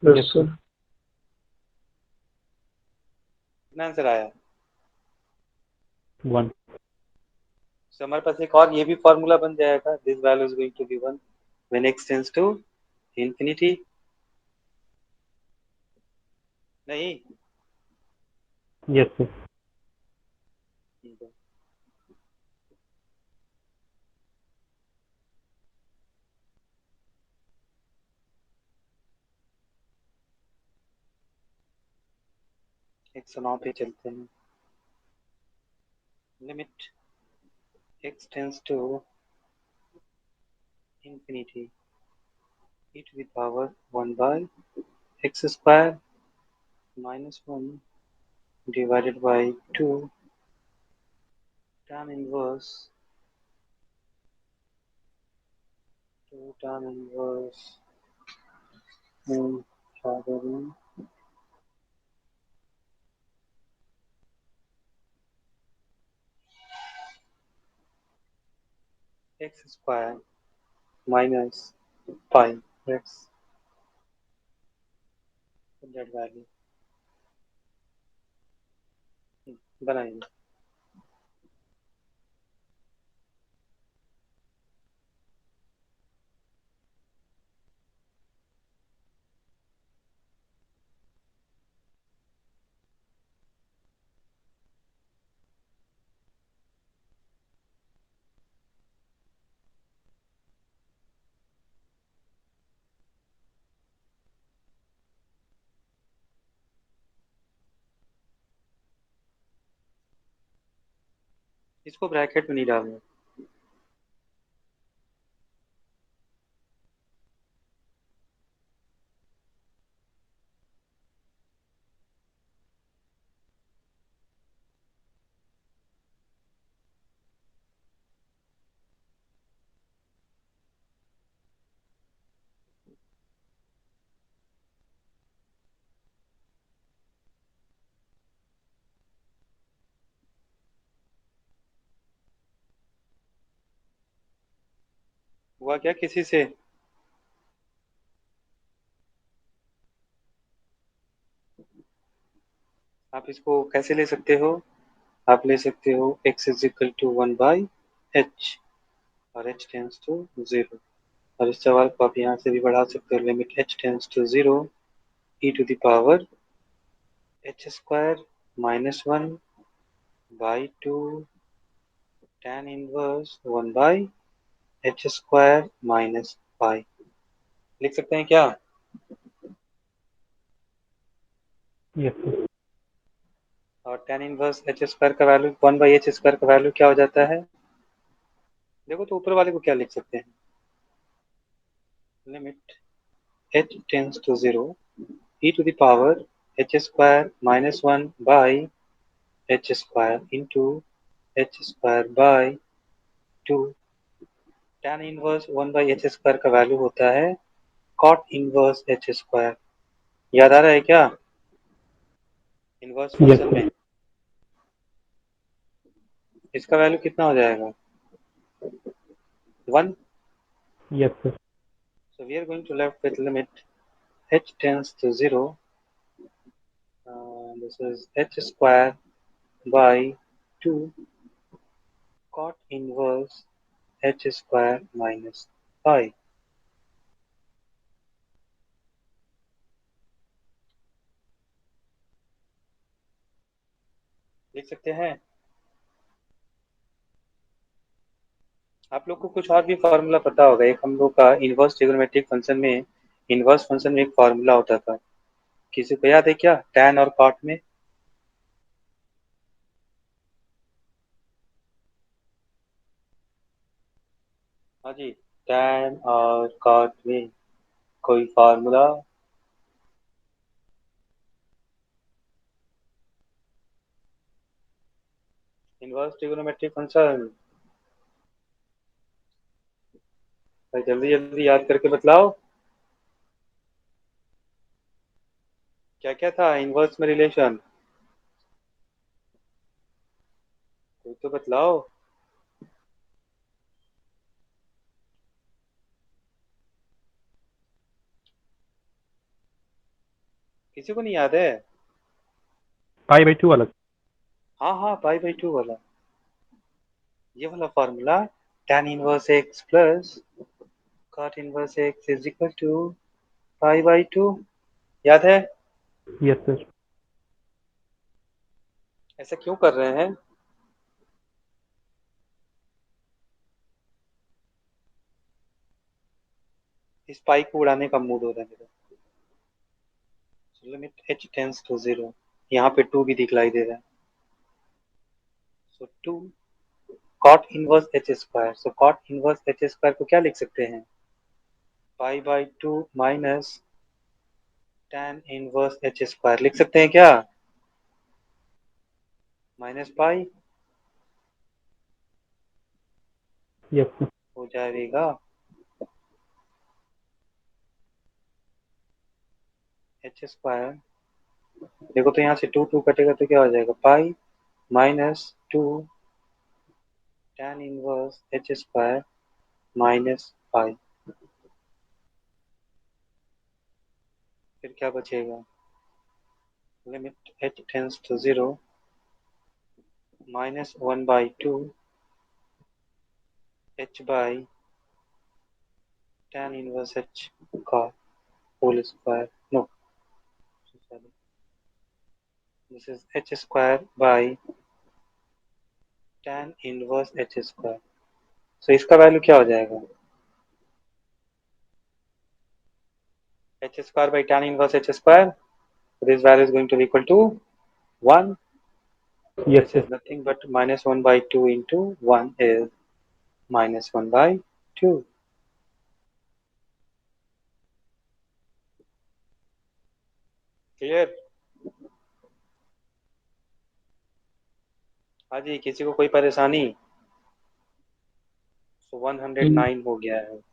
Speaker 2: Yes,
Speaker 3: Yes, sir.
Speaker 2: sir.
Speaker 1: कितना आंसर आया।
Speaker 3: 1.
Speaker 1: तो हमारे पास एक और ये भी फॉर्मूला बन जाएगा, this value is going to be 1 when x tends to infinity. नहीं,
Speaker 3: Yes, sir.
Speaker 1: एक सौ नौ पे चलते हैं, limit x tends to infinity e to the power 1 by x square -1 divided by 2 tan inverse 2 tan inverse क्या करूं, x square minus pi x z value बनाइए। इसको ब्रैकेट में नहीं डालना। हुआ क्या किसी से? आप इसको कैसे ले सकते हो? आप ले सकते हो x is equal to 1/h और h टेंस टू 0। और इस सवाल को आप यहाँ से भी बढ़ा सकते हो, limit h tends to 0 e to the power h square minus 1/2 tan inverse 1/h square minus pi. लिख सकते हैं क्या?
Speaker 3: Yes, sir.
Speaker 1: और tan इनवर्स h स्क्वायर का वैल्यू 1/h स्क्वायर का वैल्यू क्या हो जाता है? देखो तो ऊपर वाले को क्या लिख सकते हैं? Limit h tends to 0 e to the power h square minus 1 by h square into h square by 2 tan inverse 1 by h square का वैल्यू होता है cot इनवर्स h स्क्वायर। याद आ रहा है क्या इनवर्स
Speaker 3: Yes,
Speaker 1: फंक्शन
Speaker 3: sir.
Speaker 1: में? इसका value कितना हो जाएगा? 1।
Speaker 3: Yes, sir.
Speaker 1: so we are going to left with limit h tends to 0, this is h square by 2 cot inverse h square minus pi। लिख सकते हैं। आप लोग को कुछ और भी फार्मूला पता होगा। एक हम लोग का इनवर्स ट्रिग्नोमेट्रिक फंक्शन में, इनवर्स फंक्शन में एक फार्मूला होता था, किसी को याद है क्या? टैन और कॉट में। हाँ जी, टैन और कॉट में कोई फार्मूला? इनवर्स ट्रिग्नोमेट्रिक फंक्शन, जल्दी जल्दी याद करके बतलाओ क्या क्या था इनवर्स में रिलेशन। कोई तो बतलाओ। किसी को नहीं याद है?
Speaker 3: Pi by 2 अलग.
Speaker 1: हाँ हाँ, पाई/2 वाला, ये वाला formula, tan inverse x plus cot inverse x is equal to पाई/2। याद है?
Speaker 3: Yes, sir.
Speaker 1: ऐसा क्यों कर रहे हैं? इस पाई को उड़ाने का मूड हो रहा है मेरा। लिमिट h टेंस टू 0, यहाँ पे 2 भी दिखलाई दे रहा है। So 2 cot inverse h square, so cot inverse h square को क्या लिख सकते हैं? पाई/2 minus tan inverse h square लिख सकते हैं क्या? Minus pi
Speaker 3: Yes, sir.
Speaker 1: हो जाएगा h स्क्वायर। देखो तो यहाँ से 2 कटेगा तो क्या हो जाएगा? Pi minus 2 tan inverse h square minus pi. फिर क्या बचेगा? Limit h tends to 0 -1/2 h by tan inverse h का whole square. No, sorry. This is h square by tan inverse h square. So इसका value क्या हो जाएगा? h square by tan inverse h square. This value is going to be equal to 1.
Speaker 3: Yes,
Speaker 1: This
Speaker 3: yes.
Speaker 1: is nothing but -1/2 into 1 is -1/2. Clear? हाँ जी, किसी को कोई परेशानी? तो 109 हो गया है।